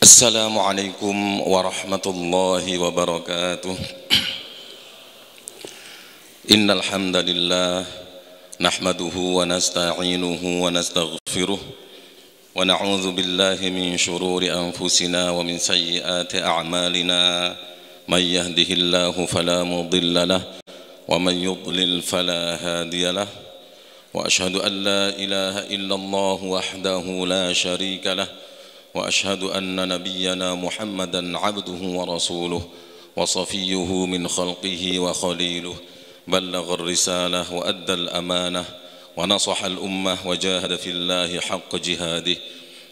Assalamualaikum warahmatullahi wabarakatuh. Innal hamdalillah nahmaduhu wa nasta'inuhu wa nastaghfiruh wa na'udzu billahi min shururi anfusina wa min sayyiati a'malina. May yahdihillahu fala mudilla lahu wa man yudlil fala hadiya lahu. Wa asyhadu an la ilaha illallah wahdahu la syarika lahu wa asyhadu anna nabiyyana Muhammadan abduhu wa rasuluh wa safiyyuhu min khalqihi wa khaliluh. Ballagha ar-risalah wa adda al-amanah wa nasaha al-ummah wa jahada fillahi haqqa jihadih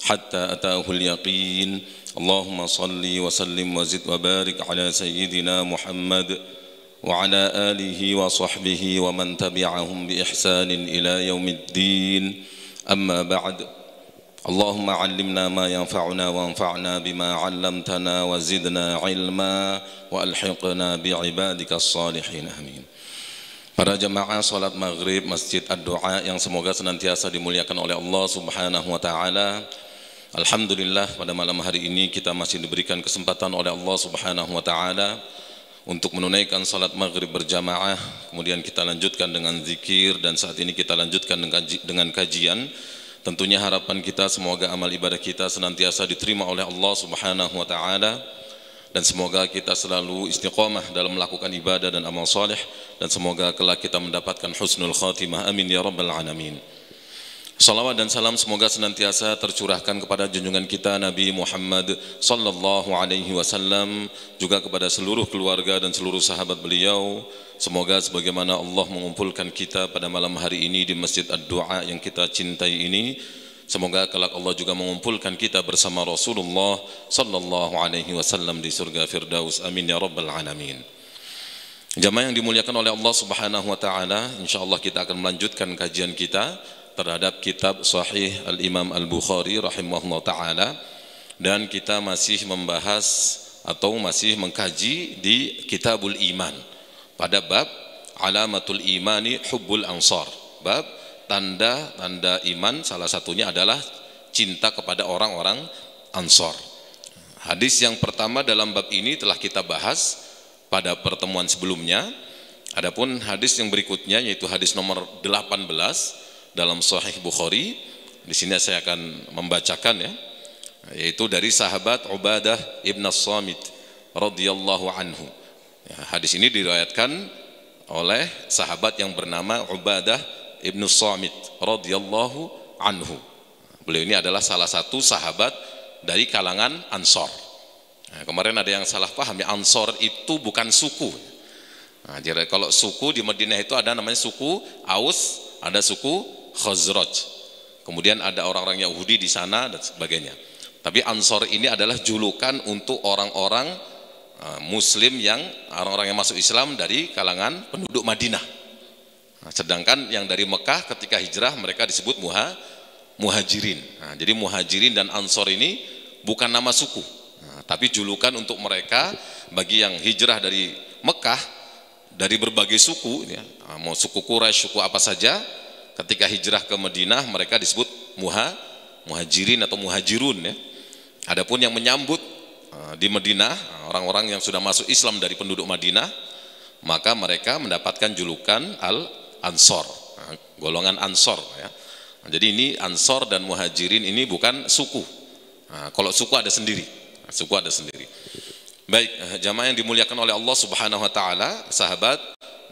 hatta ataahu al-yaqin. Allahumma salli wa sallim wa zid wa barik ala sayyidina Muhammad wa ala alihi wa sahbihi wa man tabi'ahum bi ihsanin ila yaumiddin. Amma ba'd. Allahumma 'allimna ma yanfa'una wanfa'na bima 'allamtana wa zidna 'ilma wa alhiqna bi 'ibadikas shalihin. Amin. Para jamaah salat maghrib Masjid Ad-Du'a yang semoga senantiasa dimuliakan oleh Allah Subhanahu wa taala. Alhamdulillah, pada malam hari ini kita masih diberikan kesempatan oleh Allah Subhanahu wa taala untuk menunaikan salat maghrib berjamaah. Kemudian kita lanjutkan dengan zikir, dan saat ini kita lanjutkan dengan kajian. Tentunya harapan kita semoga amal ibadah kita senantiasa diterima oleh Allah Subhanahu wa taala, dan semoga kita selalu istiqamah dalam melakukan ibadah dan amal saleh, dan semoga kelak kita mendapatkan husnul khatimah. Amin ya rabbal alamin. Salawat dan salam semoga senantiasa tercurahkan kepada junjungan kita Nabi Muhammad sallallahu alaihi wasallam, juga kepada seluruh keluarga dan seluruh sahabat beliau. Semoga sebagaimana Allah mengumpulkan kita pada malam hari ini di Masjid Ad-Du'a yang kita cintai ini, semoga kelak Allah juga mengumpulkan kita bersama Rasulullah sallallahu alaihi wasallam di surga Firdaus. Amin ya rabbal alamin. Jamaah yang dimuliakan oleh Allah Subhanahu wa taala, insyaallah kita akan melanjutkan kajian kita terhadap kitab Sahih Al-Imam Al-Bukhari rahimahullah ta'ala, dan kita masih membahas atau masih mengkaji di Kitabul Iman pada bab Alamatul Imani Hubbul Ansar. Bab tanda-tanda iman, salah satunya adalah cinta kepada orang-orang Ansar. Hadis yang pertama dalam bab ini telah kita bahas pada pertemuan sebelumnya. Adapun hadis yang berikutnya yaitu hadis nomor 18 dalam Sahih Bukhari, di sini saya akan membacakan ya, yaitu dari sahabat Ubadah ibn As-Samit radhiyallahu anhu. Ya, hadis ini diriwayatkan oleh sahabat yang bernama Ubadah ibn As-Samit radhiyallahu anhu. Beliau ini adalah salah satu sahabat dari kalangan Ansor. Nah, kemarin ada yang salah paham ya, Ansor itu bukan suku. Nah, jadi kalau suku di Madinah itu ada namanya suku Aus, ada suku Khazraj, kemudian ada orang-orang Yahudi di sana dan sebagainya. Tapi Ansor ini adalah julukan untuk orang-orang Muslim yang orang-orang yang masuk Islam dari kalangan penduduk Madinah. Nah, sedangkan yang dari Mekah ketika hijrah mereka disebut muhajirin. Nah, jadi muhajirin dan Ansor ini bukan nama suku, tapi julukan untuk mereka bagi yang hijrah dari Mekah dari berbagai suku, ya, mau suku Quraisy, suku apa saja. Ketika hijrah ke Madinah mereka disebut muhajirin atau muhajirun ya. Adapun yang menyambut di Madinah orang-orang yang sudah masuk Islam dari penduduk Madinah, maka mereka mendapatkan julukan Al-Ansor, golongan Ansor ya. Jadi ini Ansor dan muhajirin ini bukan suku. Kalau suku ada sendiri. Suku ada sendiri. Baik, jamaah yang dimuliakan oleh Allah Subhanahu wa taala, sahabat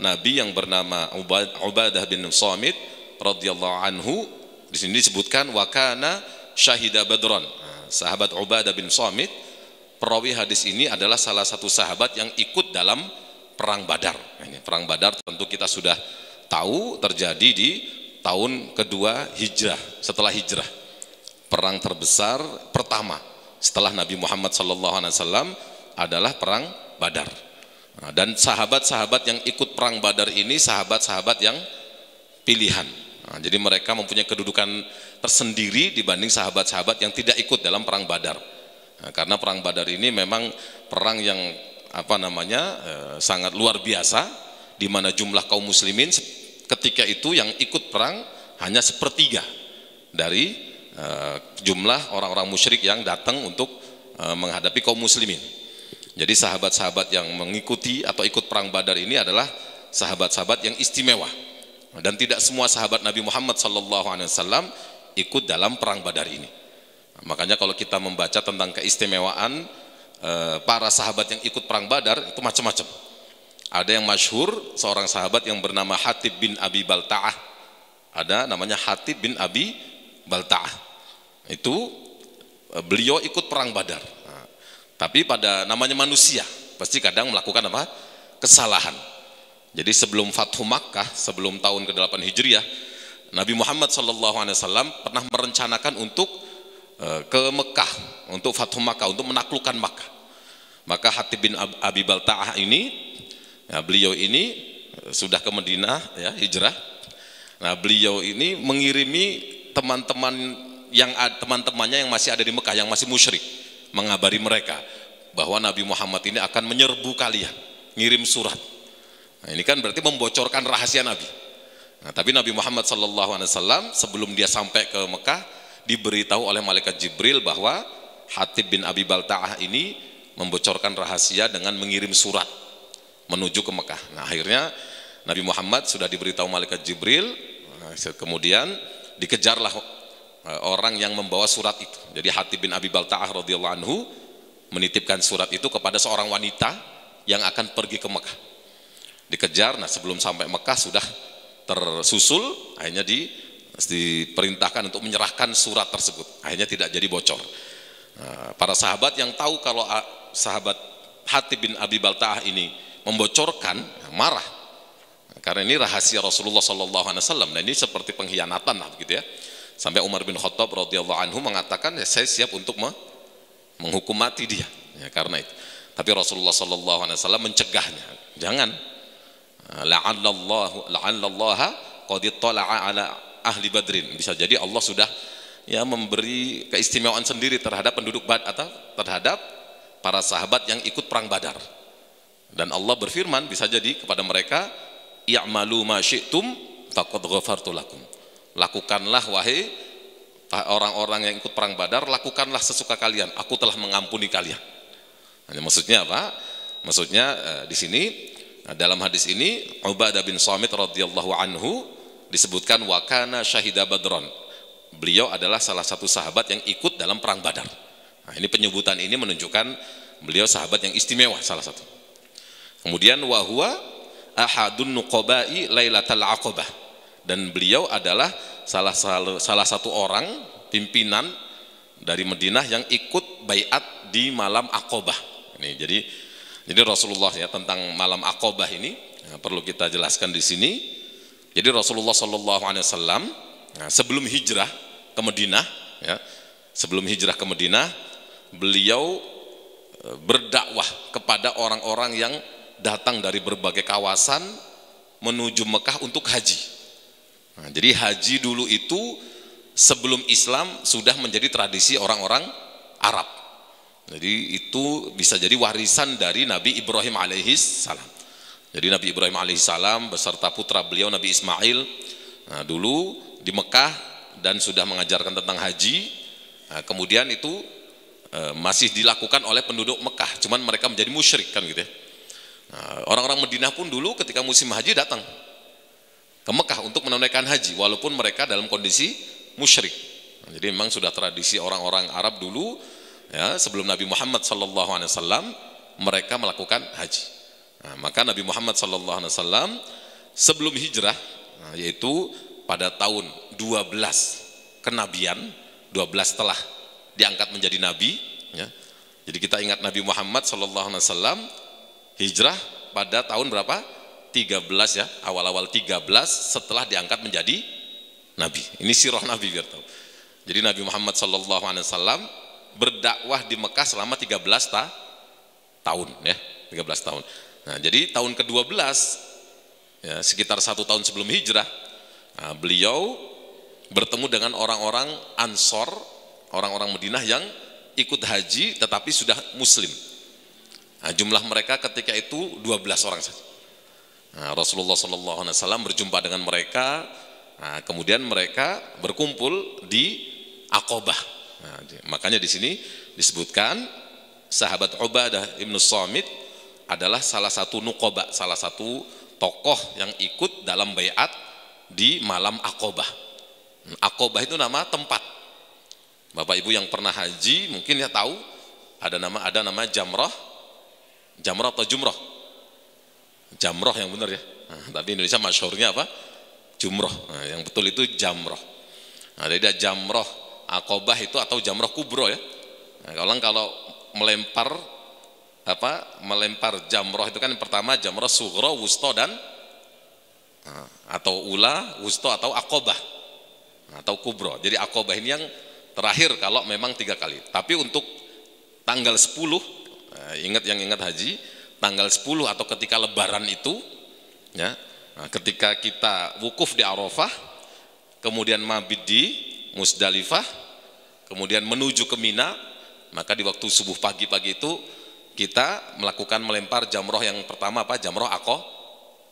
Nabi yang bernama Ubadah bin Samit radhiyallahu anhu di sini disebutkan wa kana syahida badran. Sahabat Ubadah bin Samit, perawi hadis ini adalah salah satu sahabat yang ikut dalam perang Badar. Ini perang Badar tentu kita sudah tahu terjadi di tahun kedua hijrah, setelah hijrah. Perang terbesar pertama setelah Nabi Muhammad SAW adalah perang Badar. Dan sahabat-sahabat yang ikut perang Badar ini sahabat-sahabat yang pilihan. Jadi mereka mempunyai kedudukan tersendiri dibanding sahabat-sahabat yang tidak ikut dalam perang Badar. Karena perang Badar ini memang perang yang sangat luar biasa, di mana jumlah kaum muslimin ketika itu yang ikut perang hanya sepertiga dari jumlah orang-orang musyrik yang datang untuk menghadapi kaum muslimin. Jadi sahabat-sahabat yang mengikuti atau ikut perang Badar ini adalah sahabat-sahabat yang istimewa, dan tidak semua sahabat Nabi Muhammad SAW ikut dalam perang Badar ini. Makanya kalau kita membaca tentang keistimewaan para sahabat yang ikut perang Badar itu macam-macam. Ada yang masyhur, seorang sahabat yang bernama Hatib bin Abi Balta'ah. Ada namanya Hatib bin Abi Balta'ah. Itu beliau ikut perang Badar. Nah, tapi pada namanya manusia, pasti kadang melakukan apa? Kesalahan. Jadi sebelum Fathu Makkah, sebelum tahun ke-8 Hijriah, Nabi Muhammad SAW pernah merencanakan untuk ke Mekah, untuk Fathu Makkah, untuk menaklukkan Makkah. Maka Hatib bin Abi Balta'ah ini, ya, beliau ini sudah ke Madinah, ya, hijrah. Nah, beliau ini mengirimi teman-temannya yang masih ada di Mekah, yang masih musyrik, mengabari mereka bahwa Nabi Muhammad ini akan menyerbu kalian, ngirim surat. Nah, ini kan berarti membocorkan rahasia Nabi. Nah, tapi Nabi Muhammad SAW sebelum dia sampai ke Mekah diberitahu oleh malaikat Jibril bahwa Hatib bin Abi Balta'ah ini membocorkan rahasia dengan mengirim surat menuju ke Mekah. Nah, akhirnya Nabi Muhammad sudah diberitahu malaikat Jibril, kemudian dikejarlah orang yang membawa surat itu. Jadi Hatib bin Abi Balta'ah radhiyallahu anhu menitipkan surat itu kepada seorang wanita yang akan pergi ke Mekah. Dikejar, nah sebelum sampai Mekah sudah tersusul, akhirnya diperintahkan untuk menyerahkan surat tersebut. Akhirnya tidak jadi bocor. Nah, para sahabat yang tahu kalau sahabat Hatib bin Abi Balta'ah ini membocorkan, marah, karena ini rahasia Rasulullah SAW, dan ini seperti pengkhianatan lah begitu ya. Sampai Umar bin Khattab radhiyallahu anhu mengatakan, ya, saya siap untuk menghukum mati dia, ya, karena itu. Tapi Rasulullah SAW mencegahnya, jangan. La'allallaha qad ittala'a ala ahli Badrin. Bisa jadi Allah sudah, ya, memberi keistimewaan sendiri terhadap penduduk Badar atau terhadap para sahabat yang ikut perang Badar. Dan Allah berfirman bisa jadi kepada mereka, i'malu ma syi'tum faqad ghafartu lakum. Lakukanlah wahai orang-orang yang ikut perang Badar, lakukanlah sesuka kalian, aku telah mengampuni kalian. Nah, maksudnya apa? Maksudnya di sini dalam hadis ini Ubadah bin Samit radhiyallahu anhu disebutkan wa kana syahida badron. Beliau adalah salah satu sahabat yang ikut dalam perang Badar. Nah, ini penyebutan ini menunjukkan beliau sahabat yang istimewa, salah satu. Kemudian wa huwa ahadun nuqaba'i lailatal aqabah, dan beliau adalah salah satu orang pimpinan dari Madinah yang ikut baiat di malam Aqabah. Ini jadi Rasulullah, ya, tentang malam Aqabah ini, ya, perlu kita jelaskan di sini. Jadi Rasulullah SAW, nah, sebelum hijrah ke Madinah, ya, sebelum hijrah ke Madinah, beliau berdakwah kepada orang-orang yang datang dari berbagai kawasan menuju Mekah untuk haji. Nah, jadi haji dulu itu sebelum Islam sudah menjadi tradisi orang-orang Arab. Jadi itu bisa jadi warisan dari Nabi Ibrahim alaihissalam. Jadi Nabi Ibrahim alaihissalam beserta putra beliau Nabi Ismail, nah, dulu di Mekah dan sudah mengajarkan tentang haji. Nah, kemudian itu masih dilakukan oleh penduduk Mekah, cuman mereka menjadi musyrik kan gitu ya. Nah, orang-orang Madinah pun dulu ketika musim haji datang ke Mekah untuk menunaikan haji walaupun mereka dalam kondisi musyrik. Nah, jadi memang sudah tradisi orang-orang Arab dulu, ya, sebelum Nabi Muhammad SAW mereka melakukan haji. Nah, maka Nabi Muhammad SAW sebelum hijrah, nah, yaitu pada tahun 12 kenabian, 12 setelah diangkat menjadi nabi, ya. Jadi kita ingat Nabi Muhammad SAW hijrah pada tahun berapa? 13, ya, awal-awal 13 setelah diangkat menjadi nabi. Ini sirah Nabi biar tahu. Jadi Nabi Muhammad SAW berdakwah di Mekah selama 13 tahun, ya, 13 tahun. Nah, jadi tahun ke-12, ya, sekitar 1 tahun sebelum hijrah, nah, beliau bertemu dengan orang-orang Ansor, orang-orang Madinah yang ikut haji tetapi sudah muslim. Nah, jumlah mereka ketika itu 12 orang saja. Nah, Rasulullah SAW berjumpa dengan mereka. Nah, kemudian mereka berkumpul di Aqobah. Nah, makanya di sini disebutkan sahabat Ubadah ibnu Samit adalah salah satu nuqoba, salah satu tokoh yang ikut dalam baiat di malam Aqobah. Aqobah itu nama tempat. Bapak Ibu yang pernah haji mungkin ya tahu ada nama Jamrah atau Jumroh. Jamroh yang benar ya. Nah, tapi Indonesia masyhurnya apa? Jumroh. Nah, yang betul itu Jamroh. Nah, jadi ada Jamroh Aqobah itu atau Jamroh Kubro ya. Nah, kalau melempar jamroh itu kan yang pertama jamroh sugro, wusto dan atau ula, wusto atau Aqobah atau Kubro. Jadi Aqobah ini yang terakhir kalau memang 3 kali. Tapi untuk tanggal 10 ingat haji, tanggal 10 atau ketika lebaran itu ya, ketika kita wukuf di Arafah, kemudian mabit di Musdalifah, kemudian menuju ke Mina, maka di waktu subuh pagi-pagi itu kita melakukan melempar jamroh yang pertama apa? Jamroh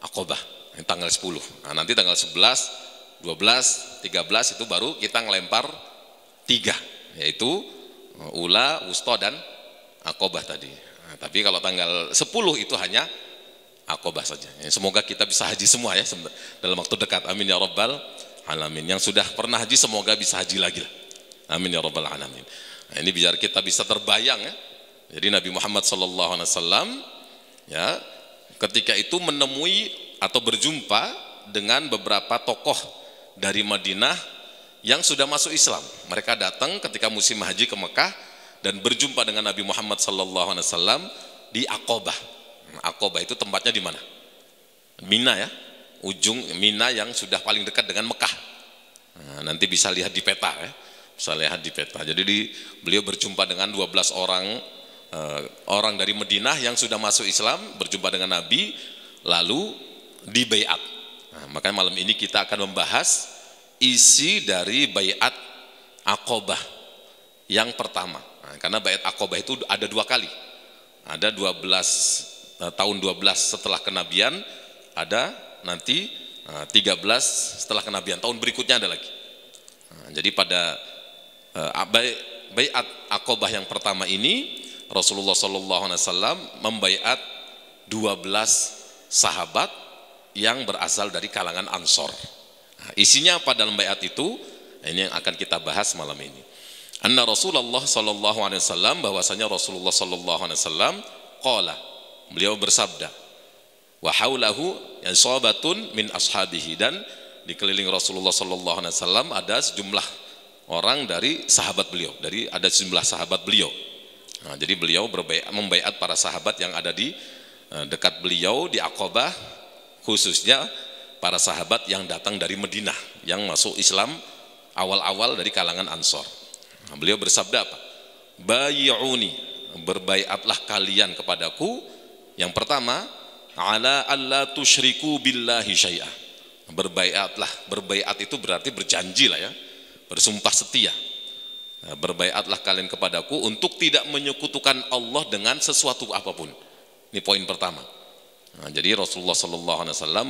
Aqobah yang tanggal 10. Nah, nanti tanggal 11, 12, 13 itu baru kita ngelempar 3, yaitu ula, wusto dan Aqobah tadi. Nah, tapi kalau tanggal 10 itu hanya Aqobah saja. Ya, semoga kita bisa haji semua ya dalam waktu dekat. Amin ya rabbal alamin. Yang sudah pernah haji semoga bisa haji lagi lah. Amin ya rabbal alamin. Nah, ini biar kita bisa terbayang ya. Jadi Nabi Muhammad SAW ya ketika itu menemui atau berjumpa dengan beberapa tokoh dari Madinah yang sudah masuk Islam. Mereka datang ketika musim haji ke Mekah dan berjumpa dengan Nabi Muhammad SAW di Aqobah. Aqobah itu tempatnya di mana? Mina ya, ujung Mina yang sudah paling dekat dengan Mekah. Nah, nanti bisa lihat di peta ya, bisa lihat di peta. Jadi beliau berjumpa dengan 12 orang dari Madinah yang sudah masuk Islam, berjumpa dengan Nabi, lalu di baiat. Nah, makanya malam ini kita akan membahas isi dari baiat Aqobah yang pertama. Nah, karena baiat Aqobah itu ada 2 kali. Ada 12 tahun 12 setelah kenabian, ada nanti 13 setelah kenabian, tahun berikutnya ada lagi. Nah, jadi pada baiat Aqobah yang pertama ini Rasulullah SAW membaiat 12 sahabat yang berasal dari kalangan Ansor. Nah, isinya apa dalam baiat itu? Ini yang akan kita bahas malam ini. Anna Rasulullah SAW, bahwasanya Rasulullah SAW qala, beliau bersabda, wa haulahu yasabatun min ashabihi, dan dikeliling Rasulullah SAW ada sejumlah orang dari sahabat beliau, ada sejumlah sahabat beliau. Nah, jadi beliau membaiat para sahabat yang ada di dekat beliau di Aqobah, khususnya para sahabat yang datang dari Madinah yang masuk Islam awal-awal dari kalangan Ansor. Nah, beliau bersabda apa? Bayi'uni, berbaiatlah kalian kepadaku. Yang pertama, ala alla tusyriku billahi syai'ah. Berbaiatlah, berbaiat itu berarti berjanji lah ya, bersumpah setia. Nah, berbaiatlah kalian kepadaku untuk tidak menyekutukan Allah dengan sesuatu apapun. Ini poin pertama. Nah, jadi Rasulullah SAW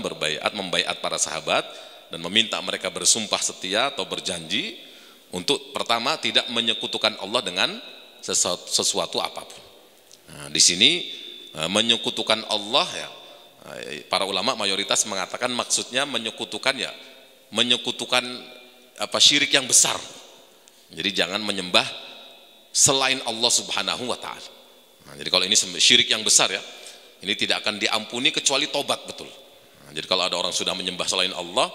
membaiat para sahabat dan meminta mereka bersumpah setia atau berjanji untuk pertama tidak menyekutukan Allah dengan sesuatu apapun. Nah, di sini menyekutukan Allah ya, para ulama mayoritas mengatakan maksudnya menyekutukan syirik yang besar. Jadi jangan menyembah selain Allah Subhanahu wa taala. Nah, jadi kalau ini syirik yang besar ya, ini tidak akan diampuni kecuali tobat betul. Nah, jadi kalau ada orang sudah menyembah selain Allah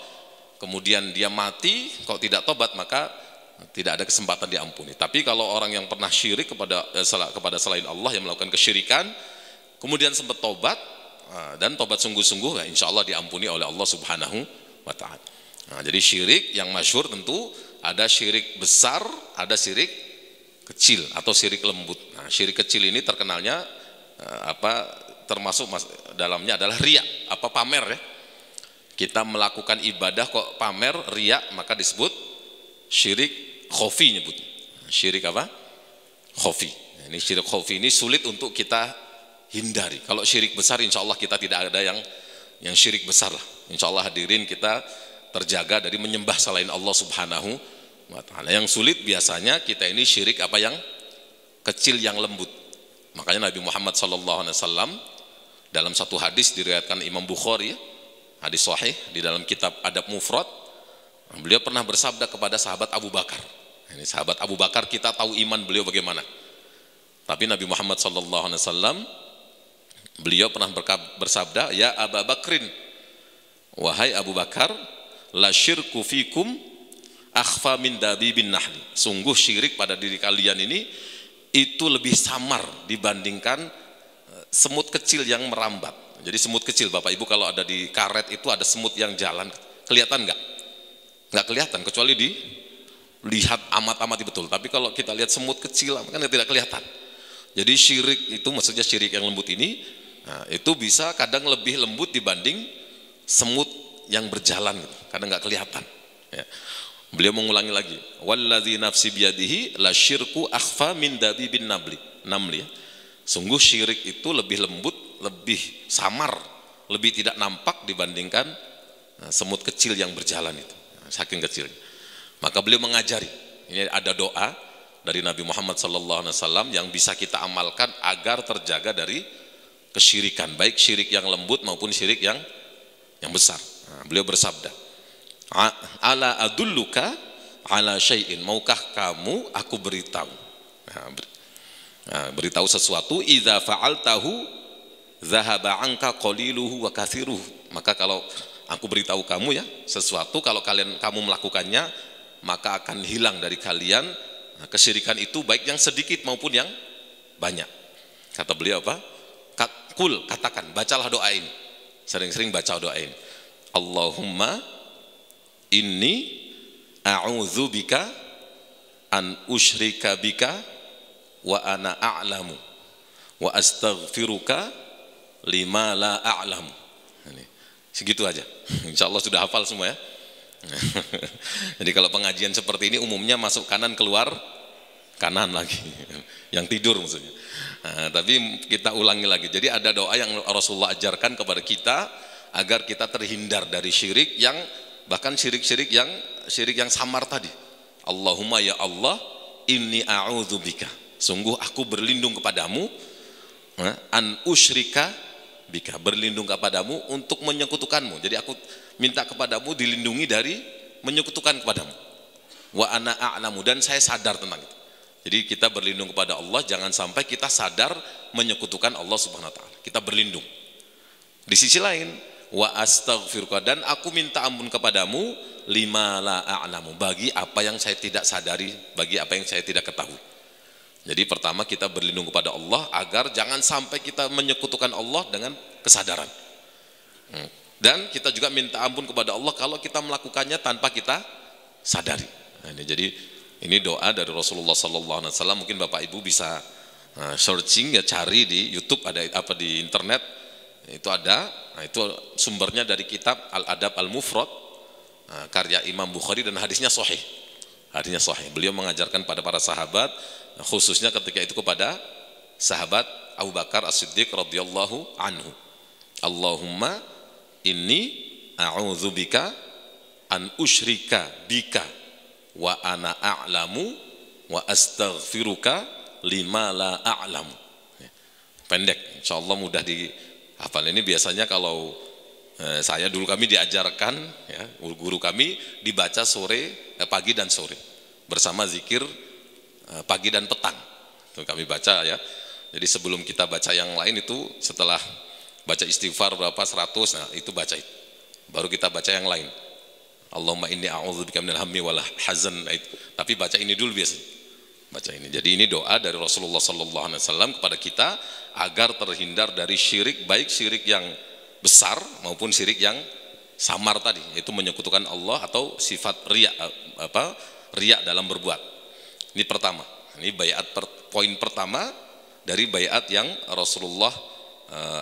kemudian dia mati, kalau tidak tobat maka tidak ada kesempatan diampuni. Tapi kalau orang yang pernah syirik kepada selain Allah, yang melakukan kesyirikan kemudian sempat tobat dan tobat sungguh-sungguh, ya insya Allah diampuni oleh Allah Subhanahu wa ta'ala. Nah, jadi syirik yang masyhur tentu ada syirik besar, ada syirik kecil atau syirik lembut. Nah, syirik kecil ini terkenalnya termasuk dalamnya adalah riya, pamer ya. Kita melakukan ibadah kok pamer, riya, maka disebut syirik khofi nyebut. Syirik apa? Khofi. Nah, ini syirik khofi ini sulit untuk kita hindari. Kalau syirik besar insya Allah kita tidak ada yang syirik besar lah. Insya Allah hadirin kita terjaga dari menyembah selain Allah Subhanahu wa ta'ala. Yang sulit biasanya kita ini syirik apa yang kecil yang lembut. Makanya Nabi Muhammad SAW dalam satu hadis diriwayatkan Imam Bukhari, hadis sahih di dalam kitab Adab Mufrad, beliau pernah bersabda kepada sahabat Abu Bakar. Ini sahabat Abu Bakar, kita tahu iman beliau bagaimana. Tapi Nabi Muhammad SAW beliau pernah bersabda, ya Abu Bakrin, wahai Abu Bakar, la syirku fikum akhfa min dabibin nahli. Sungguh syirik pada diri kalian ini itu lebih samar dibandingkan semut kecil yang merambat. Jadi semut kecil, Bapak Ibu, kalau ada di karet itu ada semut yang jalan, kelihatan nggak? Nggak kelihatan, kecuali dilihat amat-amati betul. Tapi kalau kita lihat semut kecil kan tidak kelihatan. Jadi syirik itu, maksudnya syirik yang lembut ini, nah, itu bisa kadang lebih lembut dibanding semut yang berjalan, kadang nggak kelihatan. Ya. Beliau mengulangi lagi, wallazi nafsi biyadihi la syirku akhfa min dabibin namli. Sungguh syirik itu lebih lembut, lebih samar, lebih tidak nampak dibandingkan semut kecil yang berjalan itu, saking kecilnya. Maka beliau mengajari, ini ada doa dari Nabi Muhammad SAW yang bisa kita amalkan agar terjaga dari kesyirikan, baik syirik yang lembut maupun syirik yang besar. Nah, beliau bersabda, ala adulluka ala syai'in, maukah kamu aku beritahu? Beritahu sesuatu, idza fa'altahu zahaba anka qaliluhu wa kathiruhu. Maka kalau aku beritahu kamu ya sesuatu, kalau kamu melakukannya, maka akan hilang dari kalian kesyirikan itu, baik yang sedikit maupun yang banyak. Kata beliau apa? Katakan, bacalah doa ini. Sering-sering baca doa ini. Allahumma inni a'udzubika an usyrika bika wa ana a'lamu wa astaghfiruka lima la a'lamu. Ini segitu aja. Insyaallah sudah hafal semua ya. Jadi kalau pengajian seperti ini umumnya masuk kanan keluar kanan lagi. Yang tidur maksudnya. Nah, tapi kita ulangi lagi. Jadi ada doa yang Rasulullah ajarkan kepada kita agar kita terhindar dari syirik yang, bahkan syirik yang samar tadi. Allahumma ya Allah, inni a'udzubika, sungguh aku berlindung kepadamu, an usyrika bika, berlindung kepadamu untuk menyekutukanmu. Jadi aku minta kepadamu dilindungi dari menyekutukan kepadamu. Wa ana a'lamu, dan saya sadar tentang itu. Jadi kita berlindung kepada Allah, jangan sampai kita sadar menyekutukan Allah Subhanahu wa taala. Kita berlindung. Di sisi lain, wa astaghfiruka, dan aku minta ampun kepadamu, lima la a'lamu, bagi apa yang saya tidak sadari, bagi apa yang saya tidak ketahui. Jadi pertama kita berlindung kepada Allah agar jangan sampai kita menyekutukan Allah dengan kesadaran. Dan kita juga minta ampun kepada Allah kalau kita melakukannya tanpa kita sadari. Nah, jadi ini doa dari Rasulullah SAW. Mungkin Bapak Ibu bisa searching ya, cari di YouTube, ada apa di internet itu ada. Nah, itu sumbernya dari kitab Al-Adab Al-Mufrad karya Imam Bukhari, dan hadisnya sahih. Hadisnya sahih. Beliau mengajarkan pada para sahabat, khususnya ketika itu kepada sahabat Abu Bakar As-Siddiq radhiyallahu anhu. Allahumma inni a'udzubika an usyrika bika wa ana a'lamu wa astaghfiruka lima la a'lamu. Pendek, insyaallah mudah dihafal. Ini biasanya kalau saya dulu kami diajarkan ya, guru kami dibaca pagi dan sore bersama zikir pagi dan petang. Itu kami baca ya. Jadi sebelum kita baca yang lain itu, setelah baca istighfar berapa 100, nah itu baca itu. Baru kita baca yang lain. Allahumma inni a'udzubika minal hammi wal hazan. Tapi baca ini dulu biasanya. Baca ini. Jadi ini doa dari Rasulullah SAW kepada kita agar terhindar dari syirik, baik syirik yang besar maupun syirik yang samar tadi, yaitu menyekutukan Allah atau sifat riya dalam berbuat. Ini pertama. Ini poin pertama dari baiat yang Rasulullah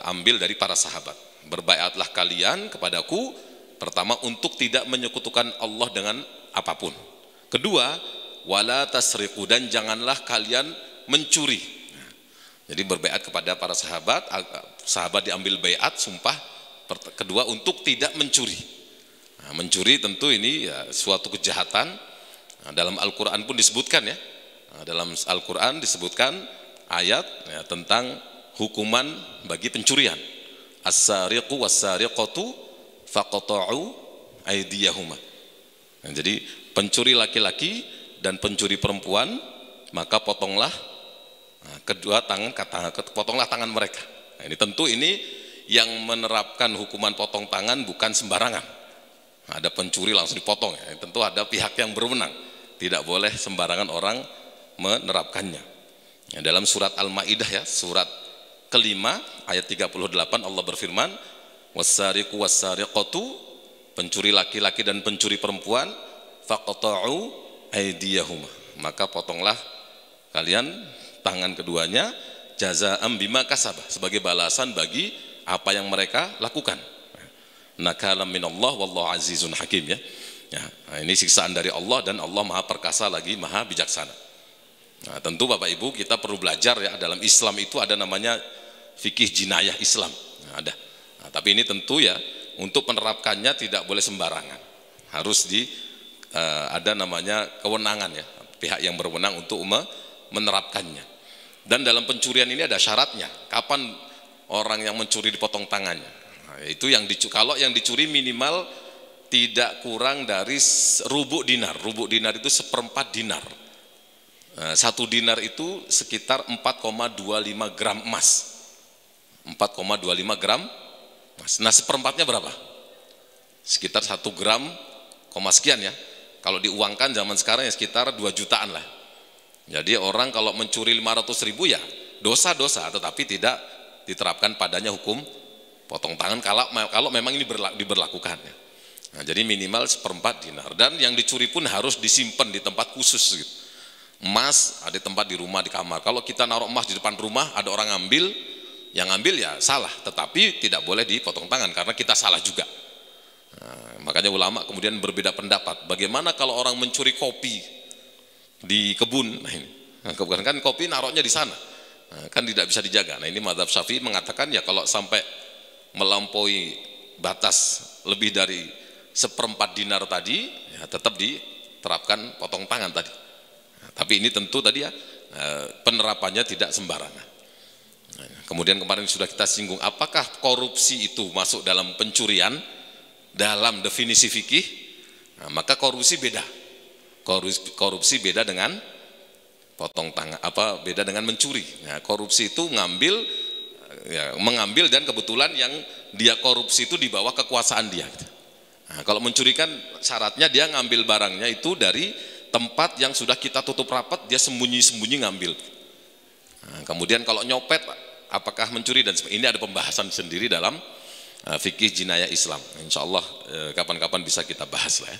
ambil dari para sahabat. Berbaiatlah kalian kepadaku, pertama untuk tidak menyekutukan Allah dengan apapun. Kedua, wala tasriqu, dan janganlah kalian mencuri. Jadi berbaiat kepada para sahabat, sahabat diambil baiat sumpah. Kedua, untuk tidak mencuri. Nah, mencuri tentu ini ya suatu kejahatan Nah, dalam Al-Quran pun disebutkan ya, nah, dalam Al-Quran disebutkan ayat ya, tentang hukuman bagi pencurian. As-sariqu was-sariqatu faqata'u aydiyahuma. Nah, jadi pencuri laki-laki dan pencuri perempuan, maka potonglah kedua tangan, potonglah tangan mereka. Nah, ini tentu ini yang menerapkan hukuman potong tangan bukan sembarangan. Nah, ada pencuri langsung dipotong ya. Tentu ada pihak yang berwenang. Tidak boleh sembarangan orang menerapkannya. Ya, dalam surat Al-Maidah ya, surat kelima ayat 38 Allah berfirman, "Was-sariqu was-sariqatu", pencuri laki-laki dan pencuri perempuan, "faqta'u aydiyahuma", maka potonglah kalian tangan keduanya, jazaa'an bima kasabah, sebagai balasan bagi apa yang mereka lakukan. Nakalam minallah wallahu azizun hakim ya. Ya, nah ini siksaan dari Allah dan Allah Maha Perkasa lagi Maha Bijaksana. Nah, tentu Bapak Ibu kita perlu belajar ya, dalam Islam itu ada namanya fikih jinayah Islam. Nah, ada. Nah, tapi ini tentu ya untuk menerapkannya tidak boleh sembarangan. Harus ada namanya kewenangan ya, pihak yang berwenang untuk menerapkannya. Dan dalam pencurian ini ada syaratnya. Kapan orang yang mencuri dipotong tangannya? Nah, itu kalau yang dicuri minimal tidak kurang dari rubuk dinar. Rubuk dinar itu 1/4 dinar. Nah, 1 dinar itu sekitar 4,25 gram emas. 4,25 gram emas. Nah, 1/4-nya berapa? Sekitar 1 gram, sekian ya. Kalau diuangkan zaman sekarang ya sekitar 2 jutaan lah. Jadi orang kalau mencuri 500.000 ya dosa-dosa, tetapi tidak diterapkan padanya hukum potong tangan kalau memang ini diberlakukan ya. Nah, jadi minimal 1/4 dinar, dan yang dicuri pun harus disimpan di tempat khusus gitu. Emas ada tempat di rumah, di kamar. Kalau kita naruh emas di depan rumah, ada orang ngambil, yang ngambil ya salah, tetapi tidak boleh dipotong tangan karena kita salah juga. Nah, makanya ulama kemudian berbeda pendapat. Bagaimana kalau orang mencuri kopi di kebun? Nah, ini kan kopi naruhnya di sana, nah, kan tidak bisa dijaga. Nah, ini mazhab Syafi'i mengatakan ya kalau sampai melampaui batas lebih dari 1/4 dinar tadi ya tetap diterapkan potong tangan tadi. Nah, tapi ini tentu tadi ya penerapannya tidak sembarangan. Nah, kemudian kemarin sudah kita singgung, apakah korupsi itu masuk dalam pencurian dalam definisi fikih? Nah, maka korupsi beda. Korupsi beda dengan potong tangan, beda dengan mencuri. Nah, korupsi itu mengambil dan kebetulan yang dia korupsi itu di bawah kekuasaan dia. Nah, kalau mencuri kan syaratnya dia ngambil barangnya itu dari tempat yang sudah kita tutup rapat, dia sembunyi-sembunyi ngambil. Nah, kemudian kalau nyopet, apakah mencuri, dan ini ada pembahasan sendiri dalam fikih jinayah Islam. Insya Allah kapan-kapan bisa kita bahas lah ya.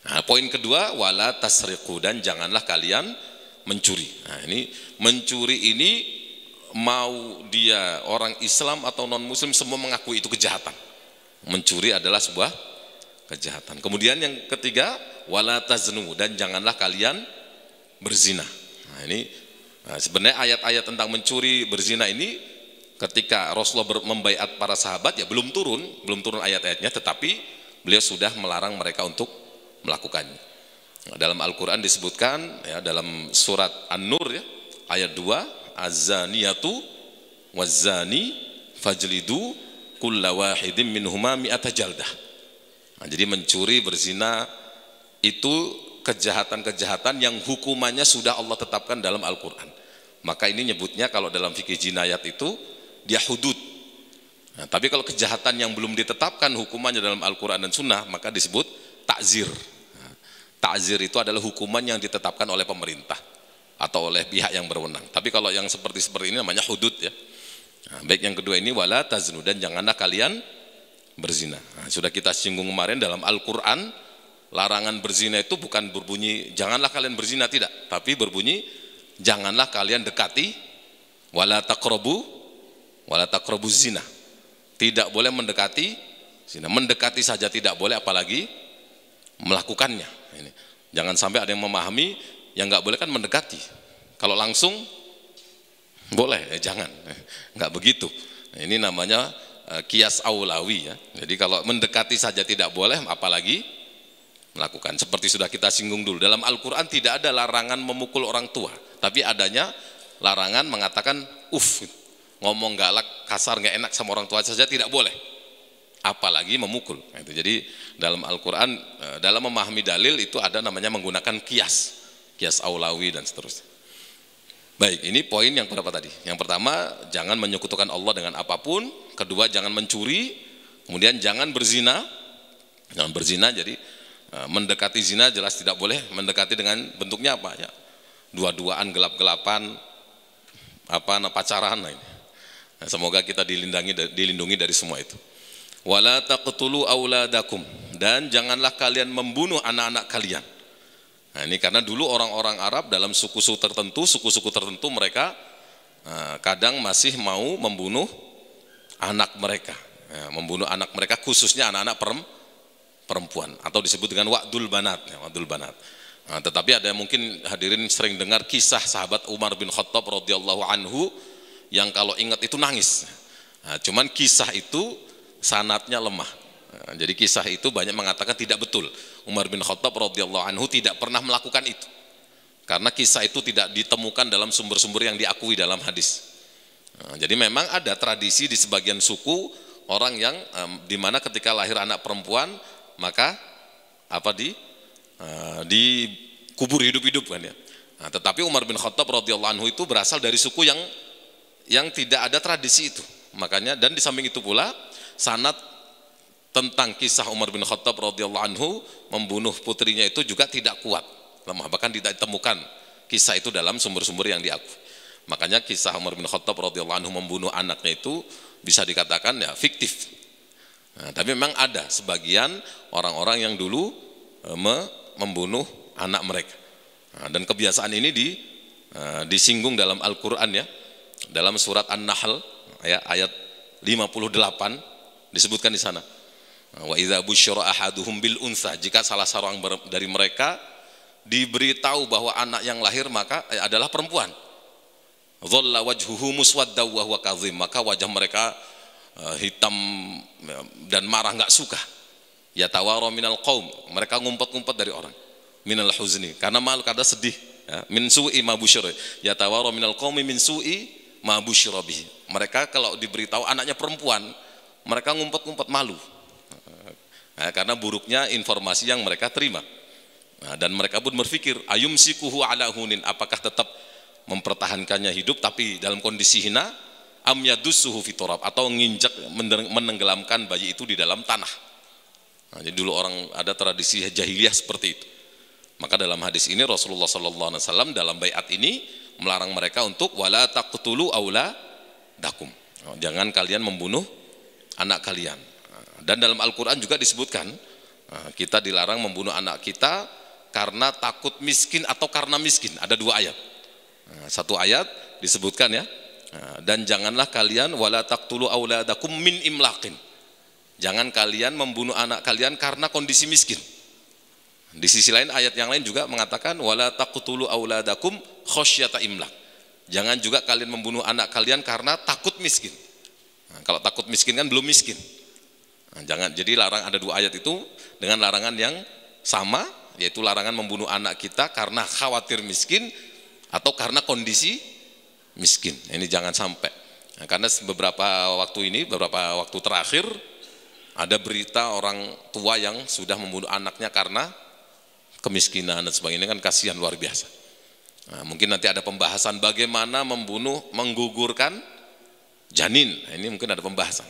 Nah, poin kedua, wala tasriqu, dan janganlah kalian mencuri. Nah, ini mencuri ini mau dia orang Islam atau non Muslim semua mengakui itu kejahatan. Mencuri adalah sebuah kejahatan. Kemudian yang ketiga, wala taznu, dan janganlah kalian berzina. Nah, ini sebenarnya ayat-ayat tentang mencuri, berzina ini ketika Rasulullah membaiat para sahabat ya belum turun ayat-ayatnya, tetapi beliau sudah melarang mereka untuk melakukannya. Nah, dalam Al-Quran disebutkan ya, dalam surat An-Nur ya, ayat 2, az-zaniyatu waz-zani fajlidu kulla wahidin minhuma mi'ata jaldah. Nah, jadi mencuri, berzina itu kejahatan-kejahatan yang hukumannya sudah Allah tetapkan dalam Al-Quran. Maka ini nyebutnya kalau dalam fikih jinayat itu dia hudud. Nah, tapi kalau kejahatan yang belum ditetapkan hukumannya dalam Al-Quran dan Sunnah, maka disebut ta'zir. Nah, ta'zir itu adalah hukuman yang ditetapkan oleh pemerintah atau oleh pihak yang berwenang. Tapi kalau yang seperti ini namanya hudud ya. Nah, baik yang kedua ini wala taznu, dan janganlah kalian berzina. Nah, sudah kita singgung kemarin dalam Al-Quran, larangan berzina itu bukan berbunyi janganlah kalian berzina, tidak, tapi berbunyi janganlah kalian dekati, wala taqrabu zina. Tidak boleh mendekati zina. Mendekati saja tidak boleh, apalagi melakukannya. Ini. Jangan sampai ada yang memahami yang nggak boleh kan mendekati. Kalau langsung boleh, jangan. Nggak begitu. Ini namanya kias aulawi ya. Jadi kalau mendekati saja tidak boleh, apalagi melakukan. Seperti sudah kita singgung dulu, dalam Al-Quran tidak ada larangan memukul orang tua, tapi adanya larangan mengatakan ngomong galak, kasar, nggak enak sama orang tua saja tidak boleh, apalagi memukul. Jadi dalam Al-Quran, dalam memahami dalil itu ada namanya menggunakan kias aulawi dan seterusnya. Baik, ini poin yang berapa tadi? Yang pertama, jangan menyekutukan Allah dengan apapun. Kedua, jangan mencuri. Kemudian jangan berzina. Jangan berzina, jadi mendekati zina jelas tidak boleh. Mendekati dengan bentuknya apa ya? Dua-duaan, gelap-gelapan, pacaran. Nah, semoga kita dilindungi dari semua itu. Wala taqtulu auladakum, dan janganlah kalian membunuh anak-anak kalian. Nah, ini karena dulu orang-orang Arab dalam suku-suku tertentu mereka kadang masih mau membunuh anak mereka, khususnya anak-anak perempuan, atau disebut dengan wa'dul banat. Nah, tetapi ada yang mungkin hadirin sering dengar kisah sahabat Umar bin Khattab radhiyallahu anhu yang kalau ingat itu nangis. Nah, cuman kisah itu sanadnya lemah. Nah, jadi kisah itu banyak mengatakan tidak betul. Umar bin Khattab radhiyallahu anhu tidak pernah melakukan itu. Karena kisah itu tidak ditemukan dalam sumber-sumber yang diakui dalam hadis. Nah, jadi memang ada tradisi di sebagian suku orang yang dimana ketika lahir anak perempuan maka dikubur hidup-hidup kan ya. Nah, tetapi Umar bin Khattab radhiyallahu anhu itu berasal dari suku yang tidak ada tradisi itu. Makanya, dan di samping itu pula sanad tentang kisah Umar bin Khattab radhiyallahu anhu membunuh putrinya itu juga tidak kuat, lemah, bahkan tidak ditemukan kisah itu dalam sumber-sumber yang diakui. Makanya kisah Umar bin Khattab radhiyallahu anhu membunuh anaknya itu bisa dikatakan ya fiktif. Nah, tapi memang ada sebagian orang-orang yang dulu membunuh anak mereka. Nah, dan kebiasaan ini disinggung dalam Al-Quran ya, dalam surat An-Nahl ya, ayat 58 disebutkan di sana. Wa idza busyira ahaduhum bil untha, jika salah seorang dari mereka diberitahu bahwa anak yang lahir maka adalah perempuan. Dhalla wajhuhu muswadda wa huwa kadhim, maka wajah mereka hitam dan marah, nggak suka. Yatawara minal qaum, mereka ngumpet-ngumpet dari orang. Minal huzni, karena malu, karena sedih. Ya. Min su'i ma busyira. Yatawara minal qaumi min su'i ma busyira bihi. Mereka kalau diberitahu anaknya perempuan, mereka ngumpet-ngumpet malu. Nah, karena buruknya informasi yang mereka terima. Nah, dan mereka pun berpikir, ayumsikuhu ala hunin, apakah tetap mempertahankannya hidup tapi dalam kondisi hina, am yadussuhu fi turab, atau nginjak menenggelamkan bayi itu di dalam tanah. Nah, jadi dulu orang ada tradisi jahiliyah seperti itu. Maka dalam hadis ini Rasulullah sallallahu alaihi wasallam dalam baiat ini melarang mereka untuk wala taqtulu auladakum. Jangan kalian membunuh anak kalian. Dan dalam Al-Qur'an juga disebutkan kita dilarang membunuh anak kita karena takut miskin atau karena miskin. Ada dua ayat. Satu ayat disebutkan ya, dan janganlah kalian wala taqtulu auladakum min imlaqin. Jangan kalian membunuh anak kalian karena kondisi miskin. Di sisi lain ayat yang lain juga mengatakan wala taqtulu auladakum khasyata imlaq. Jangan juga kalian membunuh anak kalian karena takut miskin. Nah, kalau takut miskin kan belum miskin. Nah, jangan, jadi ada dua ayat itu dengan larangan yang sama, yaitu larangan membunuh anak kita karena khawatir miskin atau karena kondisi miskin. Ini jangan sampai. Nah, karena beberapa waktu terakhir ada berita orang tua yang sudah membunuh anaknya karena kemiskinan dan sebagainya, kan kasihan luar biasa. Nah, mungkin nanti ada pembahasan bagaimana menggugurkan janin. Nah, ini mungkin ada pembahasan.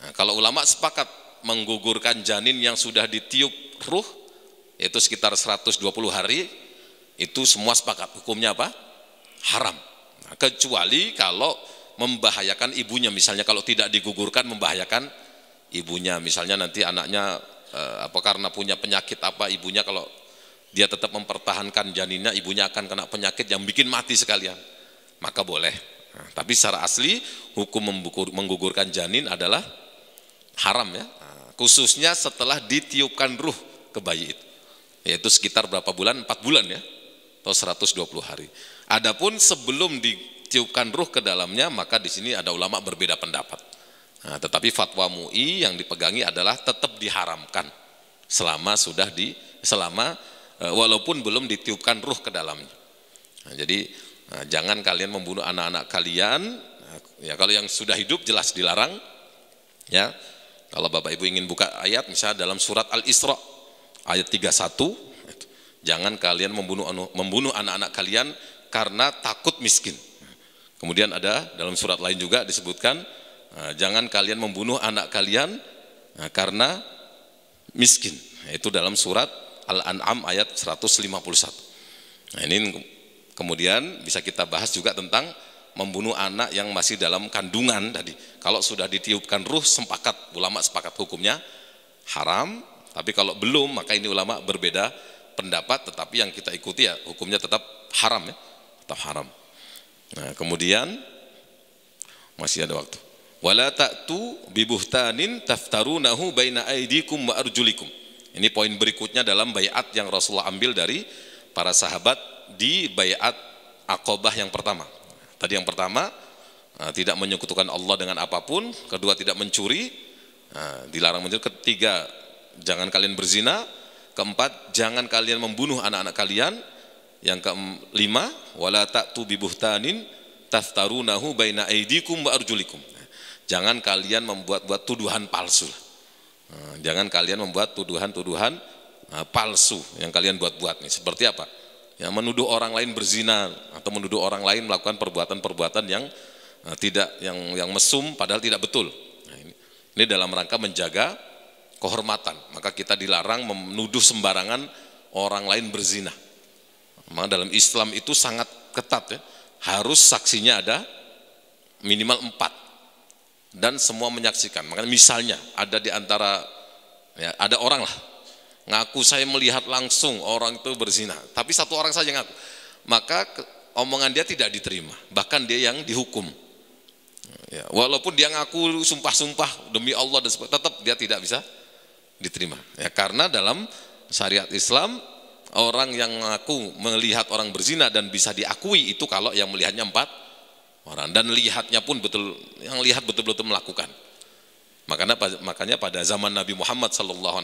Nah, kalau ulama sepakat menggugurkan janin yang sudah ditiup ruh, yaitu sekitar 120 hari, itu semua sepakat. Hukumnya apa? Haram. Nah, kecuali kalau membahayakan ibunya, misalnya kalau tidak digugurkan membahayakan ibunya, misalnya nanti anaknya karena punya penyakit apa, ibunya kalau dia tetap mempertahankan janinnya, ibunya akan kena penyakit yang bikin mati sekalian, maka boleh. Nah, tapi secara asli hukum menggugurkan janin adalah haram ya, khususnya setelah ditiupkan ruh ke bayi itu, yaitu sekitar berapa bulan? 4 bulan ya, atau 120 hari. Adapun sebelum ditiupkan ruh ke dalamnya, maka di sini ada ulama berbeda pendapat. Nah, tetapi fatwa MUI yang dipegangi adalah tetap diharamkan selama walaupun belum ditiupkan ruh ke dalamnya. Nah, jadi jangan kalian membunuh anak-anak kalian. Ya, kalau yang sudah hidup jelas dilarang. Ya, kalau Bapak Ibu ingin buka ayat, misalnya dalam surat Al-Isra ayat 31, jangan kalian membunuh anak-anak kalian karena takut miskin. Kemudian ada dalam surat lain juga disebutkan, jangan kalian membunuh anak kalian karena miskin. Itu dalam surat Al-An'am ayat 151. Nah, ini kemudian bisa kita bahas juga tentang membunuh anak yang masih dalam kandungan tadi. Kalau sudah ditiupkan ruh, ulama sepakat hukumnya haram, tapi kalau belum maka ini ulama berbeda pendapat, tetapi yang kita ikuti ya hukumnya tetap haram, ya, tetap haram. Nah, kemudian masih ada waktu. Wala ta'tu bibuhtanin taftarunahu baina aidikum wa arjulikum. Ini poin berikutnya dalam baiat yang Rasulullah ambil dari para sahabat di baiat Aqabah yang pertama. Tadi yang pertama tidak menyekutukan Allah dengan apapun, kedua tidak mencuri, dilarang mencuri, ketiga jangan kalian berzina, keempat jangan kalian membunuh anak-anak kalian, yang kelima wala ta'tu bibuhtanin taftarunahu baina aidikum wa arjulikum. Jangan kalian membuat-buat tuduhan palsu. Jangan kalian membuat tuduhan-tuduhan palsu yang kalian buat-buat nih. Seperti apa? Yang menuduh orang lain berzina atau menuduh orang lain melakukan perbuatan-perbuatan yang yang mesum padahal tidak betul. Nah, ini dalam rangka menjaga kehormatan. Maka kita dilarang menuduh sembarangan orang lain berzina. Maka dalam Islam itu sangat ketat, ya. Harus saksinya ada minimal 4 dan semua menyaksikan. Makanya misalnya ada di antara, ya, ada orang lah ngaku saya melihat langsung orang itu berzina, tapi satu orang saja ngaku, maka omongan dia tidak diterima, bahkan dia yang dihukum. Ya, walaupun dia ngaku sumpah-sumpah demi Allah dan sebagainya, tetap dia tidak bisa diterima. Ya, karena dalam syariat Islam orang yang ngaku melihat orang berzina dan bisa diakui itu kalau yang melihatnya 4 orang dan lihatnya pun yang lihat betul-betul melakukan. Makanya pada zaman Nabi Muhammad SAW,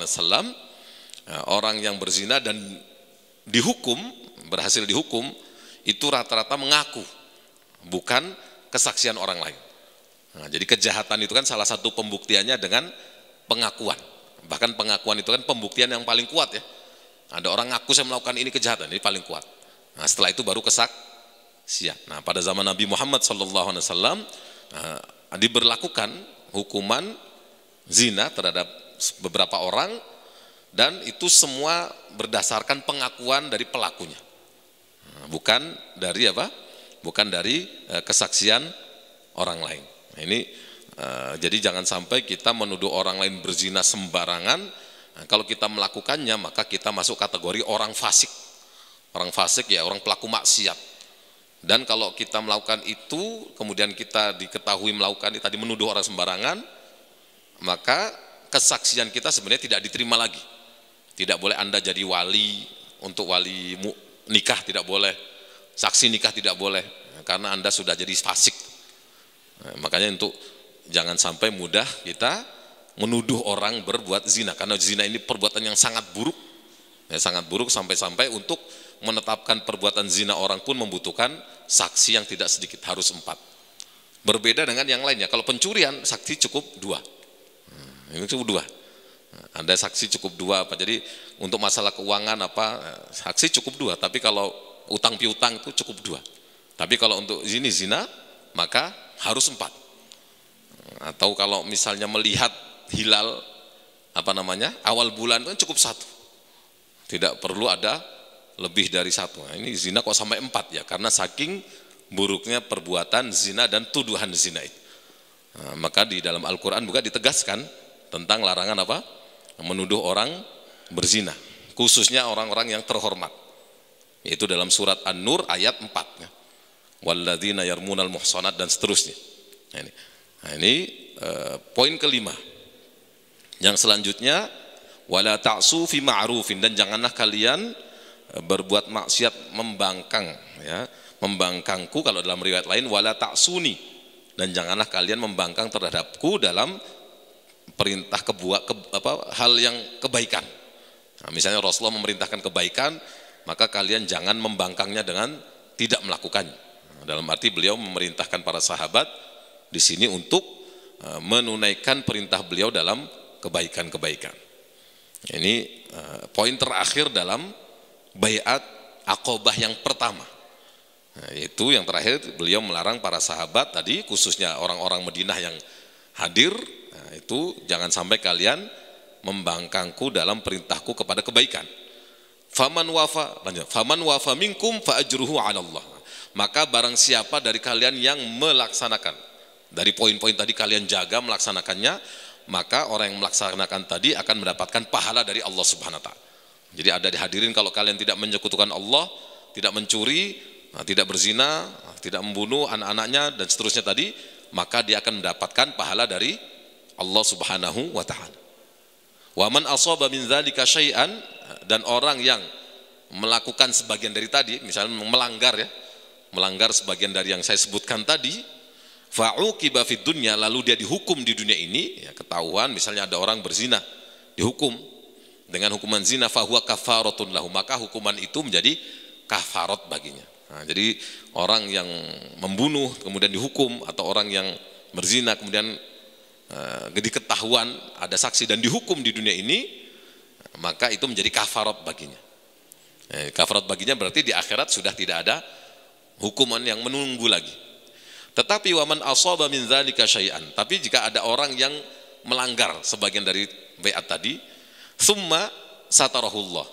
orang yang berzina dan berhasil dihukum itu rata-rata mengaku, bukan kesaksian orang lain. Nah, jadi kejahatan itu kan salah satu pembuktiannya dengan pengakuan. Bahkan pengakuan itu kan pembuktian yang paling kuat, ya. Ada orang ngaku saya melakukan ini kejahatan, ini paling kuat. Nah, setelah itu baru kesaksian. Nah, pada zaman Nabi Muhammad SAW diberlakukan hukuman zina terhadap beberapa orang, dan itu semua berdasarkan pengakuan dari pelakunya, bukan dari kesaksian orang lain. Nah, ini jadi jangan sampai kita menuduh orang lain berzina sembarangan. Nah, kalau kita melakukannya maka kita masuk kategori orang fasik. Orang fasik ya orang pelaku maksiat. Dan kalau kita melakukan itu kemudian kita diketahui melakukan itu tadi, menuduh orang sembarangan, maka kesaksian kita sebenarnya tidak diterima lagi. Tidak boleh Anda jadi wali, untuk wali nikah tidak boleh, saksi nikah tidak boleh, karena Anda sudah jadi fasik. Nah, makanya untuk jangan sampai mudah kita menuduh orang berbuat zina, karena zina ini perbuatan yang sangat buruk, ya, sangat buruk sampai-sampai untuk menetapkan perbuatan zina orang pun membutuhkan saksi yang tidak sedikit, harus 4. Berbeda dengan yang lainnya, kalau pencurian saksi cukup 2. Ini cukup 2. Anda saksi cukup 2 apa? Jadi untuk masalah keuangan apa saksi cukup 2, tapi kalau utang piutang itu cukup 2. Tapi kalau untuk zina maka harus 4. Atau kalau misalnya melihat hilal awal bulan itu cukup 1. Tidak perlu ada lebih dari 1. Nah, ini zina kok sampai 4 ya, karena saking buruknya perbuatan zina dan tuduhan zina itu. Nah, maka di dalam Al-Qur'an juga ditegaskan tentang larangan menuduh orang berzina, khususnya orang-orang yang terhormat, yaitu dalam surat An-Nur ayat 4, ya. Walladzina yarmunal muhsanat dan seterusnya. Nah, ini poin kelima. Yang selanjutnya wala ta'su fi ma'rufin, dan janganlah kalian berbuat maksiat membangkang, ya, membangkangku kalau dalam riwayat lain wala ta'suni, dan janganlah kalian membangkang terhadapku dalam perintah hal yang kebaikan. Nah, misalnya Rasulullah memerintahkan kebaikan, maka kalian jangan membangkangnya dengan tidak melakukannya. Nah, dalam arti beliau memerintahkan para sahabat di sini untuk menunaikan perintah beliau dalam kebaikan-kebaikan. Ini poin terakhir dalam baiat Aqabah yang pertama. Nah, yaitu yang terakhir beliau melarang para sahabat tadi, khususnya orang-orang Madinah yang hadir, nah, itu jangan sampai kalian membangkangku dalam perintahku kepada kebaikan. Faman wafa minkum fa ajruhu 'ala Allah. Maka barang siapa dari kalian yang melaksanakan dari poin-poin tadi, kalian jaga melaksanakannya, maka orang yang melaksanakan tadi akan mendapatkan pahala dari Allah Subhanahu wa taala. Jadi ada dihadirin, kalau kalian tidak menyekutukan Allah, tidak mencuri, tidak berzina, tidak membunuh anak-anaknya dan seterusnya tadi, maka dia akan mendapatkan pahala dari Allah Subhanahu wa taala. Wa man asaba min dzalika syai'an, dan orang yang melakukan sebagian dari tadi, misalnya melanggar sebagian dari yang saya sebutkan tadi, fa'uqiba fid dunya, lalu dia dihukum di dunia ini, ya, ketahuan misalnya ada orang berzina, dihukum dengan hukuman zina, fahuwa kafaratun lahu, maka hukuman itu menjadi kafarat baginya. Nah, jadi orang yang membunuh kemudian dihukum, atau orang yang berzina kemudian diketahuan ada saksi dan dihukum di dunia ini, maka itu menjadi kafarat baginya. Kafarat baginya berarti di akhirat sudah tidak ada hukuman yang menunggu lagi. Tetapi waman asaba min dzalika syai'an, tapi jika ada orang yang melanggar sebagian dari baiat tadi, summa satarahullah,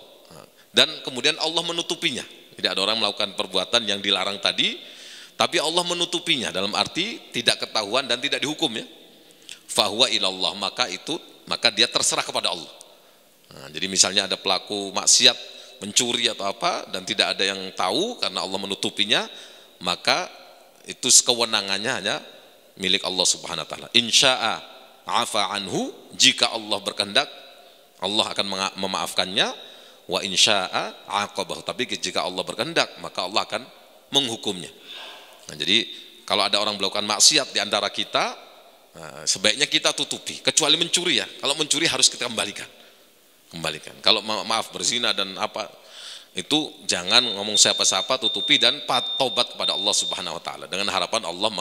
dan kemudian Allah menutupinya. Jadi ada orang melakukan perbuatan yang dilarang tadi, tapi Allah menutupinya, dalam arti tidak ketahuan dan tidak dihukum, ya. Fahuwa ilallah, maka dia terserah kepada Allah. Nah, jadi misalnya ada pelaku maksiat mencuri atau apa dan tidak ada yang tahu karena Allah menutupinya, maka itu kewenangannya hanya milik Allah Subhanahu wa taala. Insya'a afa anhu, jika Allah berkehendak Allah akan memaafkannya, wa insya'a aqabahu, tapi jika Allah berkehendak maka Allah akan menghukumnya. Nah, jadi kalau ada orang melakukan maksiat di antara kita, sebaiknya kita tutupi, kecuali mencuri, ya. Kalau mencuri harus kita kembalikan. Kalau maaf berzina dan apa, itu jangan ngomong siapa-siapa, tutupi dan tobat kepada Allah Subhanahu wa taala dengan harapan Allah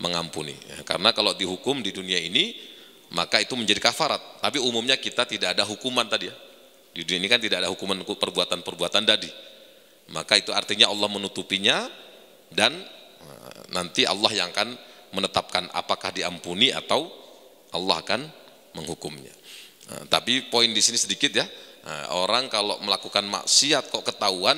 mengampuni. Karena kalau dihukum di dunia ini maka itu menjadi kafarat. Tapi umumnya kita tidak ada hukuman tadi, ya. Di dunia ini kan tidak ada hukuman perbuatan-perbuatan tadi. Maka itu artinya Allah menutupinya, dan nanti Allah yang akan menetapkan apakah diampuni atau Allah akan menghukumnya. Tapi poin di sini sedikit, ya. Orang kalau melakukan maksiat kok ketahuan,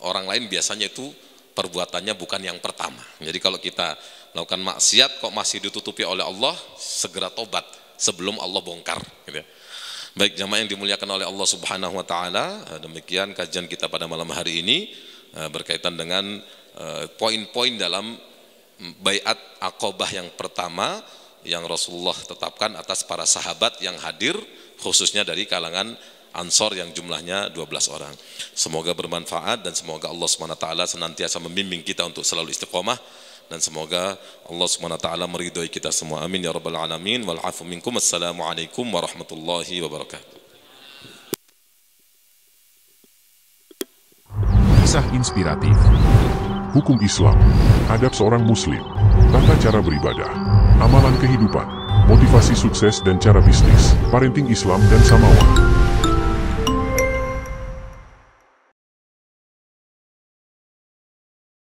orang lain biasanya itu perbuatannya bukan yang pertama. Jadi kalau kita melakukan maksiat kok masih ditutupi oleh Allah, segera tobat sebelum Allah bongkar, gitu, ya. Baik jamaah yang dimuliakan oleh Allah Subhanahu wa taala, demikian kajian kita pada malam hari ini berkaitan dengan poin-poin dalam baiat Aqabah yang pertama yang Rasulullah tetapkan atas para sahabat yang hadir, khususnya dari kalangan Ansor yang jumlahnya 12 orang. Semoga bermanfaat dan semoga Allah SWT senantiasa membimbing kita untuk selalu istiqomah, dan semoga Allah SWT meridhoi kita semua. Amin ya rabbal alamin. Wal afu minkum. Assalamualaikum warahmatullahi wabarakatuh. Kisah inspiratif, hukum Islam, adab seorang muslim, tata cara beribadah, amalan kehidupan, motivasi sukses dan cara bisnis, parenting Islam dan Samawa.